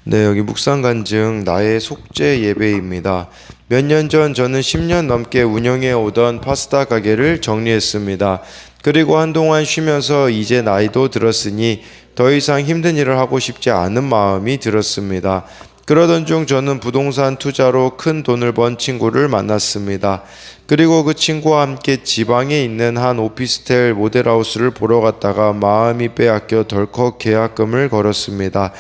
네, 여기 묵상간증 나의 속죄 예배입니다. 몇 년 전 저는 10년 넘게 운영해 오던 파스타 가게를 정리했습니다. 그리고 한동안 쉬면서 이제 나이도 들었으니 더 이상 힘든 일을 하고 싶지 않은 마음이 들었습니다. 그러던 중 저는 부동산 투자로 큰 돈을 번 친구를 만났습니다. 그리고 그 친구와 함께 지방에 있는 한 오피스텔 모델하우스를 보러 갔다가 마음이 빼앗겨 덜컥 계약금을 걸었습니다.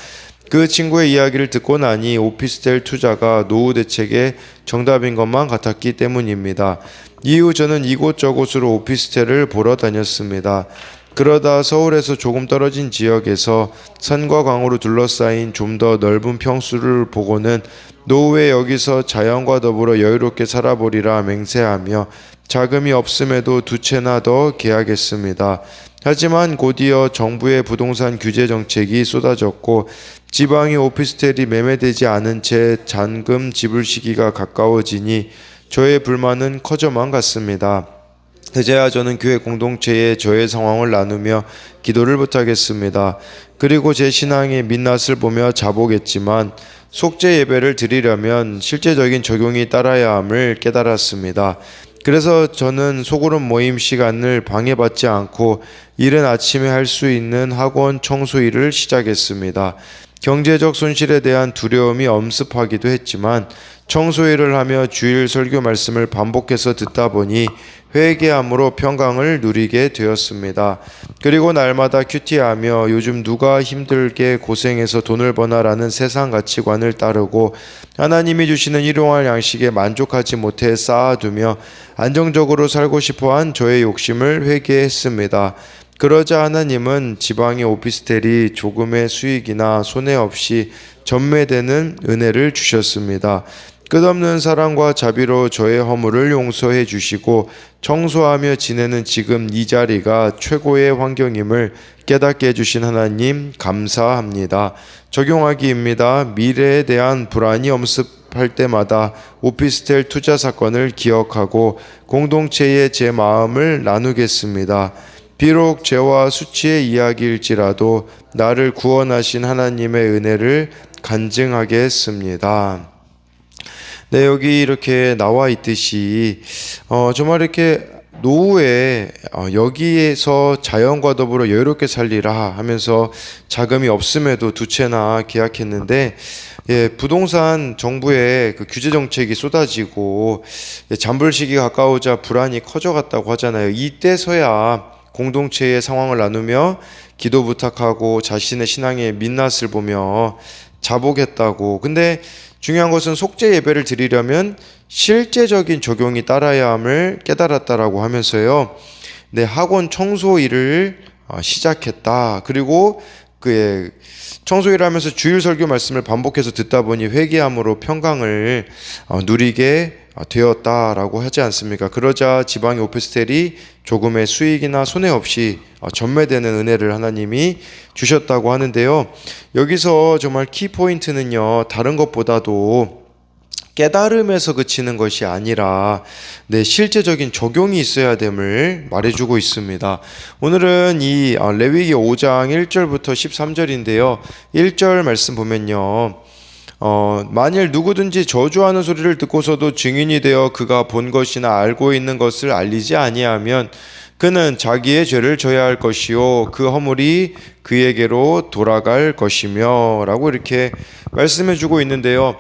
그 친구의 이야기를 듣고 나니 오피스텔 투자가 노후 대책의 정답인 것만 같았기 때문입니다. 이후 저는 이곳저곳으로 오피스텔을 보러 다녔습니다. 그러다 서울에서 조금 떨어진 지역에서 산과 강으로 둘러싸인 좀 더 넓은 평수를 보고는 노후에 여기서 자연과 더불어 여유롭게 살아보리라 맹세하며 자금이 없음에도 두 채나 더 계약했습니다. 하지만 곧이어 정부의 부동산 규제 정책이 쏟아졌고 지방의 오피스텔이 매매되지 않은 채 잔금 지불 시기가 가까워지니 저의 불만은 커져만 갔습니다. 그제야 저는 교회 공동체에 저의 상황을 나누며 기도를 부탁했습니다. 그리고 제 신앙의 민낯을 보며 자복했지만 속죄 예배를 드리려면 실제적인 적용이 따라야 함을 깨달았습니다. 그래서 저는 소그룹 모임 시간을 방해받지 않고 이른 아침에 할 수 있는 학원 청소 일을 시작했습니다. 경제적 손실에 대한 두려움이 엄습하기도 했지만 청소일을 하며 주일 설교 말씀을 반복해서 듣다 보니 회개함으로 평강을 누리게 되었습니다. 그리고 날마다 큐티하며 요즘 누가 힘들게 고생해서 돈을 버나라는 세상 가치관을 따르고 하나님이 주시는 일용할 양식에 만족하지 못해 쌓아두며 안정적으로 살고 싶어한 저의 욕심을 회개했습니다. 그러자 하나님은 지방의 오피스텔이 조금의 수익이나 손해 없이 전매되는 은혜를 주셨습니다. 끝없는 사랑과 자비로 저의 허물을 용서해 주시고 청소하며 지내는 지금 이 자리가 최고의 환경임을 깨닫게 해주신 하나님 감사합니다. 적용하기입니다. 미래에 대한 불안이 엄습할 때마다 오피스텔 투자 사건을 기억하고 공동체에 제 마음을 나누겠습니다. 비록 죄와 수치의 이야기일지라도 나를 구원하신 하나님의 은혜를 간증하겠습니다. 네, 여기 이렇게 나와 있듯이 정말 이렇게 노후에 여기에서 자연과 더불어 여유롭게 살리라 하면서 자금이 없음에도 두 채나 계약했는데 부동산 정부의 그 규제 정책이 쏟아지고 잠불 시기가 가까우자 불안이 커져갔다고 하잖아요. 이때서야 공동체의 상황을 나누며 기도 부탁하고 자신의 신앙의 민낯을 보며 자복했다고. 근데 중요한 것은 속죄 예배를 드리려면 실제적인 적용이 따라야 함을 깨달았다라고 하면서요. 네, 학원 청소 일을 시작했다. 그리고 그의 청소 일을 하면서 주일 설교 말씀을 반복해서 듣다 보니 회개함으로 평강을 누리게 되었다라고 하지 않습니까? 그러자 지방의 오피스텔이 조금의 수익이나 손해 없이 전매되는 은혜를 하나님이 주셨다고 하는데요. 여기서 정말 키포인트는요, 다른 것보다도 깨달음에서 그치는 것이 아니라 실제적인 적용이 있어야 됨을 말해주고 있습니다. 오늘은 이 레위기 5장 1절부터 13절인데요. 1절 말씀 보면요. 만일 누구든지 저주하는 소리를 듣고서도 증인이 되어 그가 본 것이나 알고 있는 것을 알리지 아니하면 그는 자기의 죄를 져야 할 것이요 그 허물이 그에게로 돌아갈 것이며 라고 이렇게 말씀해 주고 있는데요.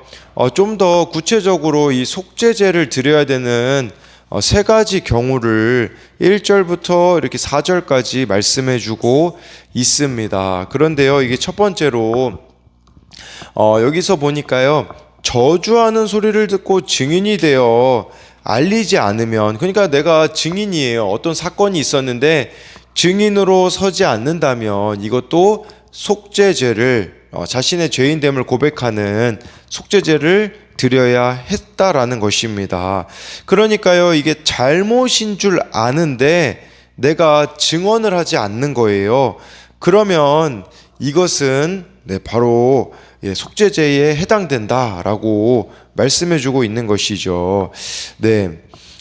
좀 더 구체적으로 이 속죄제를 드려야 되는 세 가지 경우를 1절부터 이렇게 4절까지 말씀해 주고 있습니다. 그런데요, 이게 첫 번째로 여기서 보니까요, 저주하는 소리를 듣고 증인이 되어 알리지 않으면, 그러니까 내가 증인이에요. 어떤 사건이 있었는데 증인으로 서지 않는다면 이것도 속죄제를 자신의 죄인됨을 고백하는 속죄제를 드려야 했다라는 것입니다. 그러니까요, 이게 잘못인 줄 아는데 내가 증언을 하지 않는 거예요. 그러면 이것은 바로 속죄제에 해당된다라고 말씀해주고 있는 것이죠.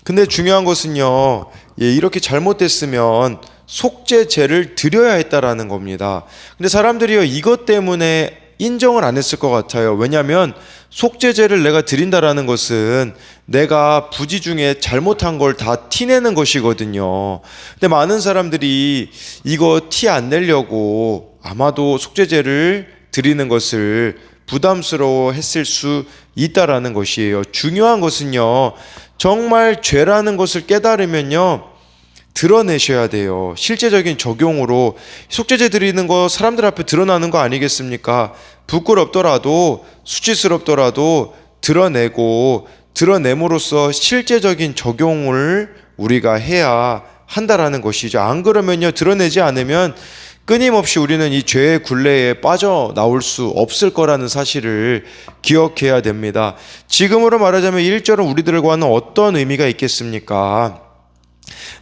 근데 중요한 것은요, 이렇게 잘못됐으면 속죄제를 드려야 했다라는 겁니다. 근데 사람들이요, 이것 때문에 인정을 안 했을 것 같아요. 왜냐하면 속죄제를 내가 드린다라는 것은 내가 부지 중에 잘못한 걸 다 티내는 것이거든요. 근데 많은 사람들이 이거 티 안 내려고 아마도 속죄제를 드리는 것을 부담스러워 했을 수 있다라는 것이에요. 중요한 것은요, 정말 죄라는 것을 깨달으면요, 드러내셔야 돼요. 실제적인 적용으로 속죄제 드리는 거 사람들 앞에 드러나는 거 아니겠습니까? 부끄럽더라도 수치스럽더라도 드러내므로써 실제적인 적용을 우리가 해야 한다라는 것이죠. 안 그러면요, 드러내지 않으면 끊임없이 우리는 이 죄의 굴레에 빠져나올 수 없을 거라는 사실을 기억해야 됩니다. 지금으로 말하자면 1절은 우리들과는 어떤 의미가 있겠습니까?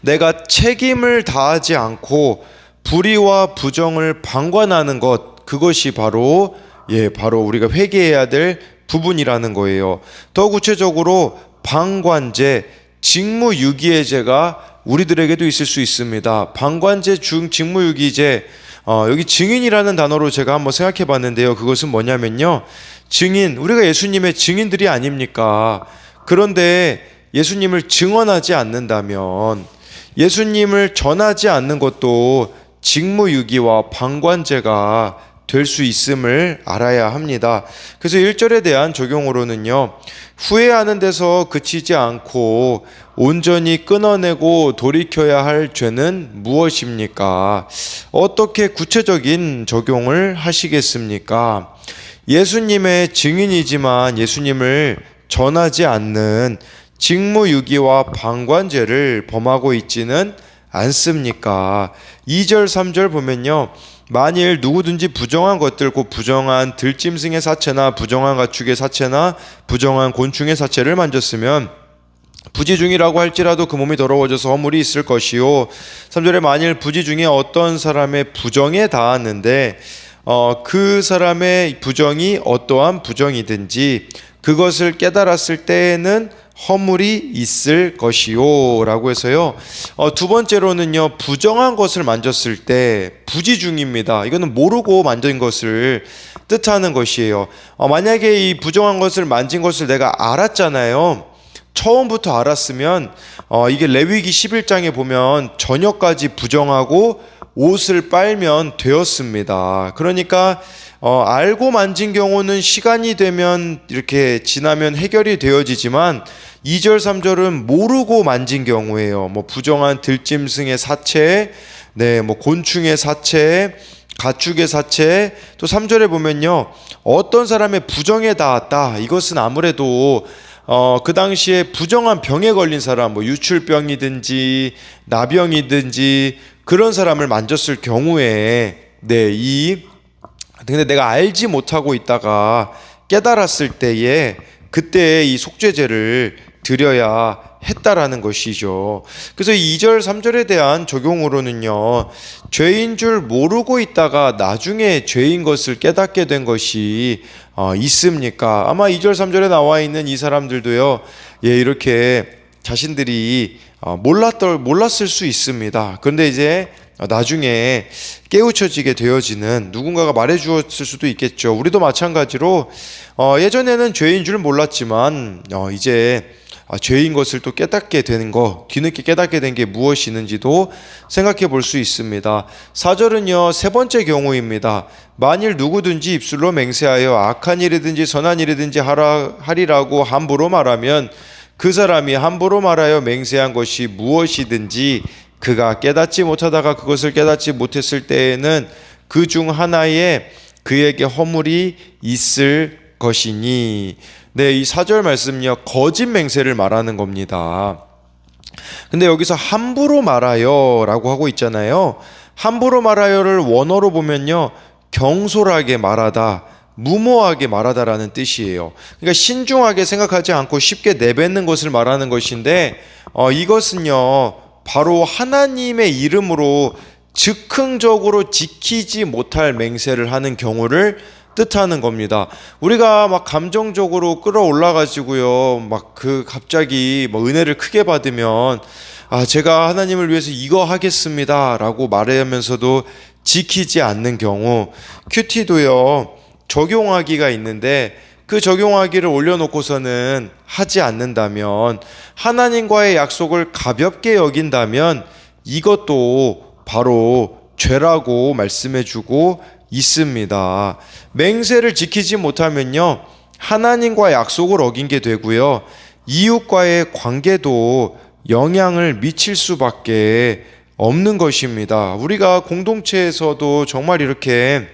내가 책임을 다하지 않고 불의와 부정을 방관하는 것, 그것이 바로 우리가 회개해야 될 부분이라는 거예요. 더 구체적으로 방관죄, 직무유기죄가 우리들에게도 있을 수 있습니다. 방관죄, 직무유기죄, 여기 증인이라는 단어로 제가 한번 생각해 봤는데요. 그것은 뭐냐면요, 증인, 우리가 예수님의 증인들이 아닙니까? 그런데 예수님을 증언하지 않는다면, 예수님을 전하지 않는 것도 직무유기와 방관죄가 될 수 있음을 알아야 합니다. 그래서 1절에 대한 적용으로는요, 후회하는 데서 그치지 않고 온전히 끊어내고 돌이켜야 할 죄는 무엇입니까? 어떻게 구체적인 적용을 하시겠습니까? 예수님의 증인이지만 예수님을 전하지 않는 직무유기와 방관죄를 범하고 있지는 않습니까? 2절 3절 보면요, 만일 누구든지 부정한 것들, 곧 부정한 들짐승의 사체나 부정한 가축의 사체나 부정한 곤충의 사체를 만졌으면 부지 중이라고 할지라도 그 몸이 더러워져서 허물이 있을 것이요. 3절에 만일 부지 중에 어떤 사람의 부정에 닿았는데 그 사람의 부정이 어떠한 부정이든지 그것을 깨달았을 때에는 허물이 있을 것이요 라고 해서요, 두 번째로는요, 부정한 것을 만졌을 때 부지 중입니다. 이거는 모르고 만진 것을 뜻하는 것이에요. 만약에 이 부정한 것을 만진 것을 내가 알았잖아요. 처음부터 알았으면 이게 레위기 11장에 보면 저녁까지 부정하고 옷을 빨면 되었습니다. 그러니까 알고 만진 경우는 시간이 되면 이렇게 지나면 해결이 되어지지만 2절 3절은 모르고 만진 경우에요. 뭐 부정한 들짐승의 사체, 뭐 곤충의 사체, 가축의 사체, 또 3절에 보면요, 어떤 사람의 부정에 닿았다. 이것은 아무래도 그 당시에 부정한 병에 걸린 사람, 뭐 유출병이든지 나병이든지 그런 사람을 만졌을 경우에 근데 내가 알지 못하고 있다가 깨달았을 때에 그때 이 속죄제를 드려야 했다라는 것이죠. 그래서 2절 3절에 대한 적용으로는요, 죄인 줄 모르고 있다가 나중에 죄인 것을 깨닫게 된 것이 있습니까? 아마 2절 3절에 나와 있는 이 사람들도요, 이렇게 자신들이 몰랐을 수 있습니다. 그런데 이제 나중에 깨우쳐지게 되어지는, 누군가가 말해 주었을 수도 있겠죠. 우리도 마찬가지로 예전에는 죄인 줄 몰랐지만 이제 죄인 것을 또 깨닫게 되는 거, 뒤늦게 깨닫게 된 게 무엇이 있는지도 생각해 볼 수 있습니다. 4절은요, 세 번째 경우입니다. 만일 누구든지 입술로 맹세하여 악한 일이든지 선한 일이든지 하리라고 함부로 말하면 그 사람이 함부로 말하여 맹세한 것이 무엇이든지 그가 깨닫지 못하다가 그것을 깨닫지 못했을 때에는 그 중 하나에 그에게 허물이 있을 것이니. 이 4절 말씀요, 거짓 맹세를 말하는 겁니다. 근데 여기서 함부로 말하여 라고 하고 있잖아요. 함부로 말하여를 원어로 보면요, 경솔하게 말하다, 무모하게 말하다라는 뜻이에요. 그러니까 신중하게 생각하지 않고 쉽게 내뱉는 것을 말하는 것인데, 이것은요, 바로 하나님의 이름으로 즉흥적으로 지키지 못할 맹세를 하는 경우를 뜻하는 겁니다. 우리가 막 감정적으로 끌어올라 가지고요, 갑자기 은혜를 크게 받으면 제가 하나님을 위해서 이거 하겠습니다 라고 말하면서도 지키지 않는 경우, 큐티도요, 적용하기가 있는데 그 적용하기를 올려놓고서는 하지 않는다면, 하나님과의 약속을 가볍게 여긴다면 이것도 바로 죄라고 말씀해주고 있습니다. 맹세를 지키지 못하면요, 하나님과 약속을 어긴 게 되고요, 이웃과의 관계도 영향을 미칠 수밖에 없는 것입니다. 우리가 공동체에서도 정말 이렇게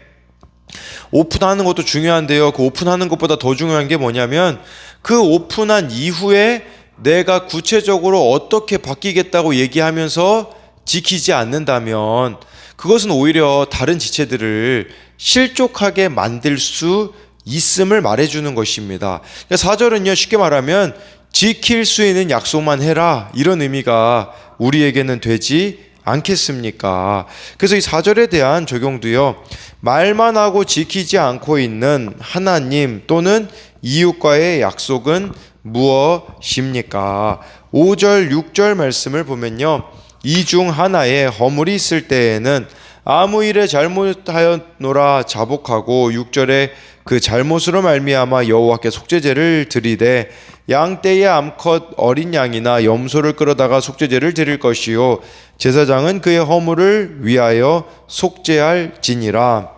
오픈하는 것도 중요한데요, 그 오픈하는 것보다 더 중요한 게 뭐냐면 그 오픈한 이후에 내가 구체적으로 어떻게 바뀌겠다고 얘기하면서 지키지 않는다면 그것은 오히려 다른 지체들을 실족하게 만들 수 있음을 말해주는 것입니다. 4절은요, 쉽게 말하면 지킬 수 있는 약속만 해라, 이런 의미가 우리에게는 되지 않겠습니까? 그래서 이 4절에 대한 적용도요, 말만 하고 지키지 않고 있는 하나님 또는 이웃과의 약속은 무엇입니까? 5절, 6절 말씀을 보면요, 이 중 하나에 허물이 있을 때에는 아무 일에 잘못하였노라 자복하고, 6절에 그 잘못으로 말미암아 여호와께 속죄제를 드리되 양떼의 암컷 어린 양이나 염소를 끌어다가 속죄제를 드릴 것이요 제사장은 그의 허물을 위하여 속죄할지니라.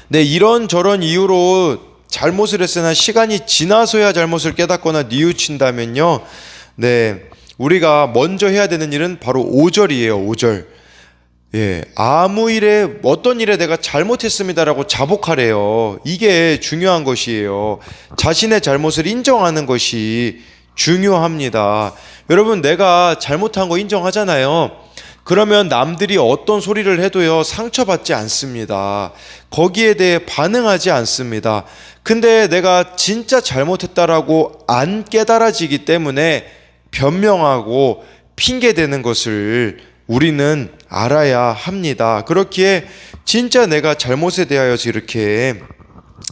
네, 이런저런 이유로 잘못을 했으나 시간이 지나서야 잘못을 깨닫거나 뉘우친다면요, 네, 우리가 먼저 해야 되는 일은 바로 5절이에요. 5절. 예, 아무 일에, 어떤 일에 내가 잘못했습니다라고 자복하래요. 이게 중요한 것이에요. 자신의 잘못을 인정하는 것이 중요합니다. 여러분, 내가 잘못한 거 인정하잖아요. 그러면 남들이 어떤 소리를 해도요, 상처받지 않습니다. 거기에 대해 반응하지 않습니다. 근데 내가 진짜 잘못했다라고 안 깨달아지기 때문에 변명하고 핑계대는 것을 우리는 알아야 합니다. 그렇기에 진짜 내가 잘못에 대하여서 이렇게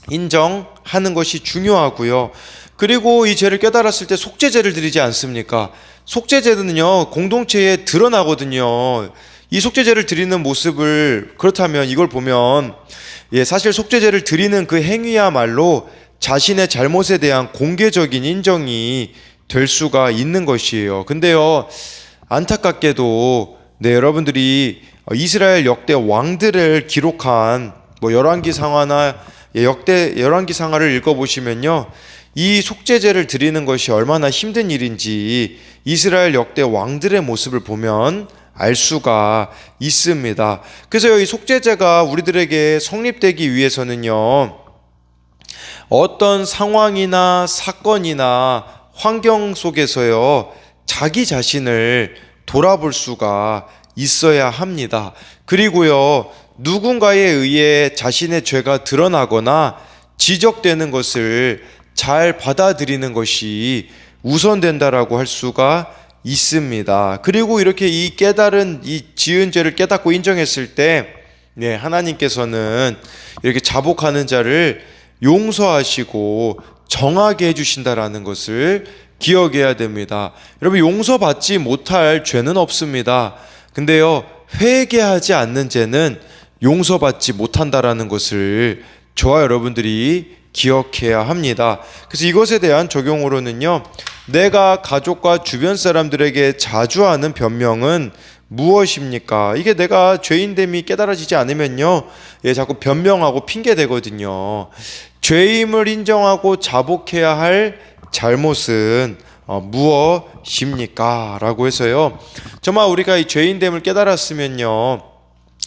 인정하는 것이 중요하고요. 그리고 이 죄를 깨달았을 때 속죄제를 드리지 않습니까? 속죄제는요, 공동체에 드러나거든요. 이 속죄제를 드리는 모습을, 그렇다면 이걸 보면, 사실 속죄제를 드리는 그 행위야말로 자신의 잘못에 대한 공개적인 인정이 될 수가 있는 것이에요. 근데요, 안타깝게도 여러분들이 이스라엘 역대 왕들을 기록한 열왕기 상하나 열왕기 상하를 읽어보시면요, 이 속죄제를 드리는 것이 얼마나 힘든 일인지 이스라엘 역대 왕들의 모습을 보면 알 수가 있습니다. 그래서 이 속죄제가 우리들에게 성립되기 위해서는요, 어떤 상황이나 사건이나 환경 속에서요, 자기 자신을 돌아볼 수가 있어야 합니다. 그리고요, 누군가에 의해 자신의 죄가 드러나거나 지적되는 것을 잘 받아들이는 것이 우선된다라고 할 수가 있습니다. 그리고 이렇게 이 깨달은, 이 지은 죄를 깨닫고 인정했을 때, 하나님께서는 이렇게 자복하는 자를 용서하시고 정하게 해주신다라는 것을 기억해야 됩니다. 여러분, 용서받지 못할 죄는 없습니다. 근데요, 회개하지 않는 죄는 용서받지 못한다라는 것을 저와 여러분들이 기억해야 합니다. 그래서 이것에 대한 적용으로는요, 내가 가족과 주변 사람들에게 자주 하는 변명은 무엇입니까? 이게 내가 죄인됨이 깨달아지지 않으면요, 자꾸 변명하고 핑계대거든요. 죄임을 인정하고 자복해야 할 잘못은 무엇입니까? 라고 해서요, 정말 우리가 이 죄인됨을 깨달았으면요,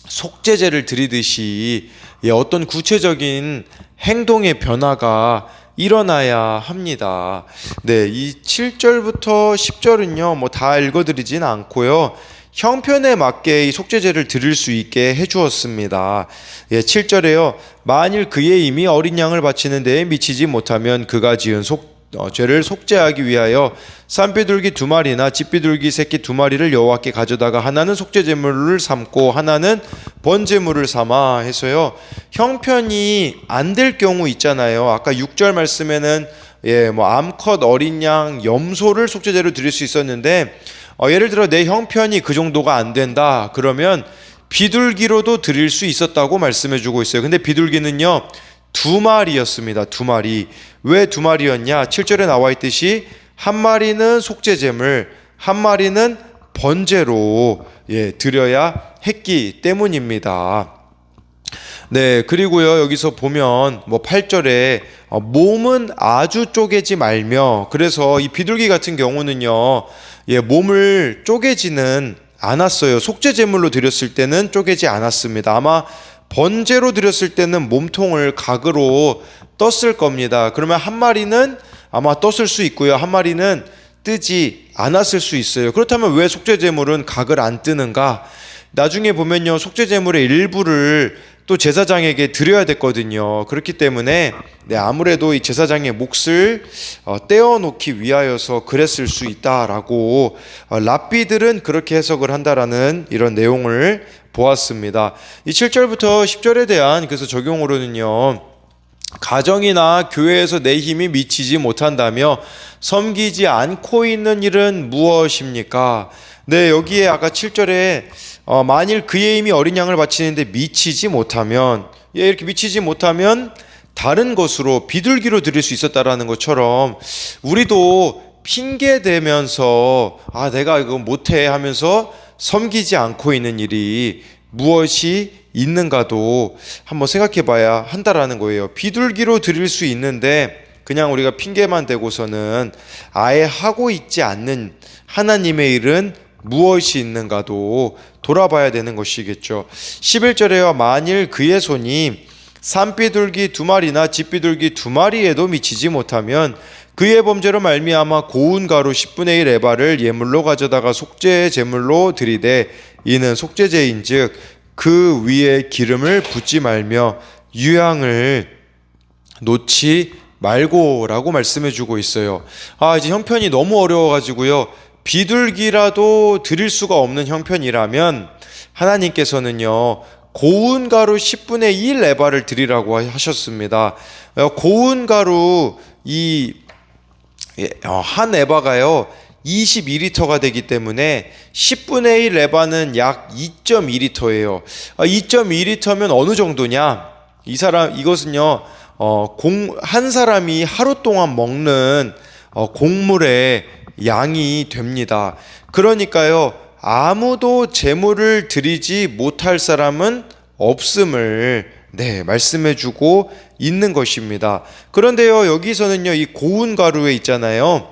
속죄제를 드리듯이 어떤 구체적인 행동의 변화가 일어나야 합니다. 이 7절부터 10절은요, 다 읽어드리진 않고요, 형편에 맞게 이 속죄제를 드릴 수 있게 해주었습니다. 7절에요, 만일 그의 임이 어린 양을 바치는 데에 미치지 못하면 그가 지은 죄를 속죄하기 위하여 쌈비둘기 2마리나 집비둘기 새끼 2마리를 여호와께 가져다가 하나는 속죄제물을 삼고 하나는 번제물을 삼아 해서요, 형편이 안 될 경우 있잖아요. 아까 6절 말씀에는 암컷 어린 양 염소를 속죄제로 드릴 수 있었는데, 예를 들어 내 형편이 그 정도가 안 된다 그러면 비둘기로도 드릴 수 있었다고 말씀해 주고 있어요. 근데 비둘기는요, 두 마리였습니다. 두 마리. 왜 두 마리였냐? 7절에 나와 있듯이 한 마리는 속죄제물, 한 마리는 번제로 드려야 했기 때문입니다. 네, 그리고요, 여기서 보면 8절에 몸은 아주 쪼개지 말며, 그래서 이 비둘기 같은 경우는요, 몸을 쪼개지는 않았어요. 속죄제물로 드렸을 때는 쪼개지 않았습니다. 아마 번제로 드렸을 때는 몸통을 각으로 떴을 겁니다. 그러면 한 마리는 아마 떴을 수 있고요, 한 마리는 뜨지 않았을 수 있어요. 그렇다면 왜 속죄제물은 각을 안 뜨는가? 나중에 보면요, 속죄제물의 일부를 또 제사장에게 드려야 됐거든요. 그렇기 때문에 아무래도 이 제사장의 몫을 떼어놓기 위하여서 그랬을 수 있다라고 랍비들은 그렇게 해석을 한다라는 이런 내용을 보았습니다. 이 7절부터 10절에 대한 그래서 적용으로는요, 가정이나 교회에서 내 힘이 미치지 못한다며 섬기지 않고 있는 일은 무엇입니까? 네, 여기에 아까 7절에 만일 그의 힘이 어린 양을 바치는데 미치지 못하면, 이렇게 미치지 못하면 다른 것으로 비둘기로 드릴 수 있었다라는 것처럼 우리도 핑계 대면서 내가 이거 못해 하면서 섬기지 않고 있는 일이 무엇이 있는가도 한번 생각해 봐야 한다라는 거예요. 비둘기로 드릴 수 있는데 그냥 우리가 핑계만 대고서는 아예 하고 있지 않는 하나님의 일은 무엇이 있는가도 돌아봐야 되는 것이겠죠. 11절에요, 만일 그의 손이 산비둘기 2마리나 집비둘기 2마리에도 미치지 못하면 그의 범죄로 말미암아 고운 가루 10분의 1 에바를 예물로 가져다가 속죄 제물로 드리되 이는 속죄제인즉 그 위에 기름을 붓지 말며 유향을 놓지 말고라고 말씀해 주고 있어요. 이제 형편이 너무 어려워가지고요, 비둘기라도 드릴 수가 없는 형편이라면 하나님께서는요, 고운 가루 10분의 1 에바를 드리라고 하셨습니다. 고운 가루 한 에바가요 22리터가 되기 때문에 10분의 1 에바는 약 2.2리터예요. 2.2리터면 어느 정도냐? 이것은요, 한 사람이 하루 동안 먹는 곡물의 양이 됩니다. 그러니까요, 아무도 제물을 드리지 못할 사람은 없음을 말씀해주고 있는 것입니다. 그런데요, 여기서는요, 이 고운 가루에 있잖아요,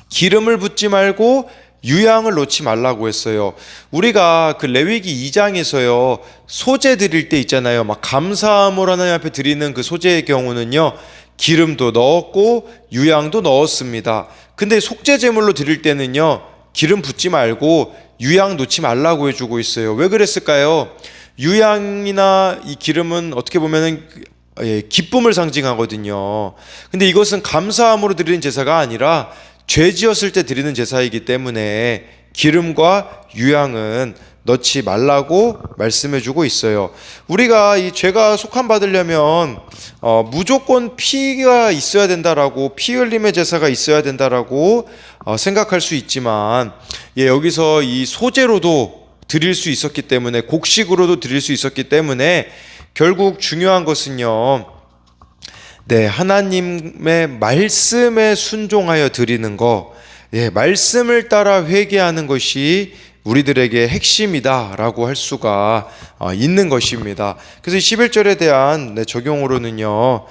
기름을 붓지 말고 유향을 놓지 말라고 했어요. 우리가 그 레위기 2장에서요, 소제 드릴 때 있잖아요, 막 감사함으로 하나님 앞에 드리는 그 소제의 경우는요, 기름도 넣었고 유향도 넣었습니다. 근데 속죄 제물로 드릴 때는요, 기름 붓지 말고 유향 놓지 말라고 해주고 있어요. 왜 그랬을까요? 유향이나 이 기름은 어떻게 보면은 기쁨을 상징하거든요. 근데 이것은 감사함으로 드리는 제사가 아니라 죄 지었을 때 드리는 제사이기 때문에 기름과 유향은 넣지 말라고 말씀해주고 있어요. 우리가 이 죄가 속함 받으려면 무조건 피가 있어야 된다라고, 피 흘림의 제사가 있어야 된다라고 생각할 수 있지만, 여기서 이 소제로도 드릴 수 있었기 때문에, 곡식으로도 드릴 수 있었기 때문에 결국 중요한 것은요, 하나님의 말씀에 순종하여 드리는 거, 말씀을 따라 회개하는 것이 우리들에게 핵심이다라고 할 수가 있는 것입니다. 그래서 11절에 대한 적용으로는요,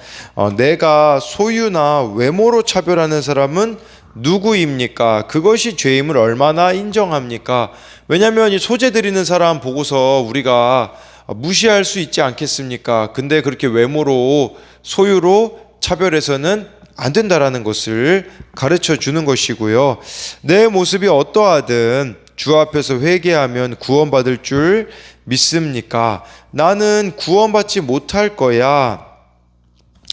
내가 소유나 외모로 차별하는 사람은 누구입니까? 그것이 죄임을 얼마나 인정합니까? 왜냐하면 이 소재 드리는 사람 보고서 우리가 무시할 수 있지 않겠습니까? 근데 그렇게 외모로, 소유로 차별해서는 안 된다라는 것을 가르쳐 주는 것이고요. 내 모습이 어떠하든 주 앞에서 회개하면 구원받을 줄 믿습니까? 나는 구원받지 못할 거야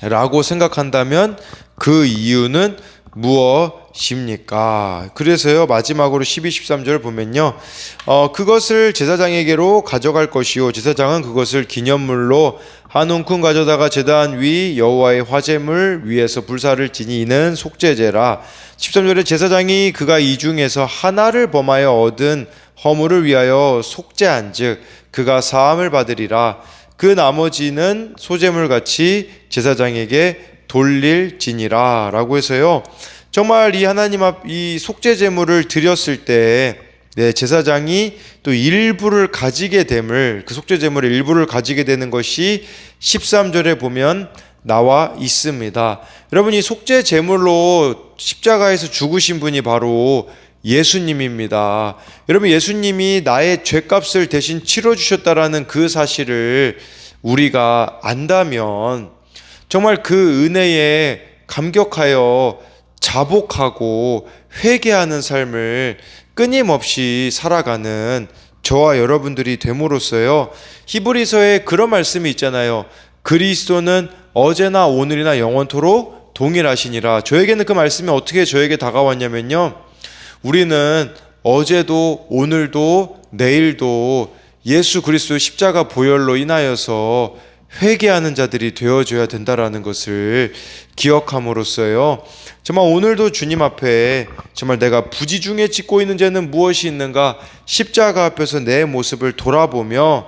라고 생각한다면 그 이유는 무엇입니까? 그래서요, 마지막으로 12, 13절 보면요, 그것을 제사장에게로 가져갈 것이요, 제사장은 그것을 기념물로 한 웅큼 가져다가 제단 위 여호와의 화제물 위에서 불사를 지니 이는 속죄제라. 13절에 제사장이 그가 이 중에서 하나를 범하여 얻은 허물을 위하여 속죄한즉 그가 사함을 받으리라. 그 나머지는 소재물 같이 제사장에게 돌릴지니라 라고 해서요. 정말 이 하나님 앞 이 속죄 제물을 드렸을 때 제사장이 또 일부를 가지게 됨을, 그 속죄 제물의 일부를 가지게 되는 것이 13절에 보면 나와 있습니다. 여러분, 이 속죄 제물로 십자가에서 죽으신 분이 바로 예수님입니다. 여러분, 예수님이 나의 죄값을 대신 치러주셨다라는 그 사실을 우리가 안다면 정말 그 은혜에 감격하여 자복하고 회개하는 삶을 끊임없이 살아가는 저와 여러분들이 됨으로써요. 히브리서에 그런 말씀이 있잖아요. 그리스도는 어제나 오늘이나 영원토록 동일하시니라. 저에게는 그 말씀이 어떻게 저에게 다가왔냐면요. 우리는 어제도 오늘도 내일도 예수 그리스도 십자가 보혈로 인하여서 회개하는 자들이 되어줘야 된다라는 것을 기억함으로써요. 정말 오늘도 주님 앞에 정말 내가 부지중에 짓고 있는 죄는 무엇이 있는가, 십자가 앞에서 내 모습을 돌아보며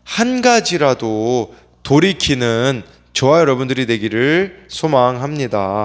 한 가지라도 돌이키는 저와 여러분들이 되기를 소망합니다.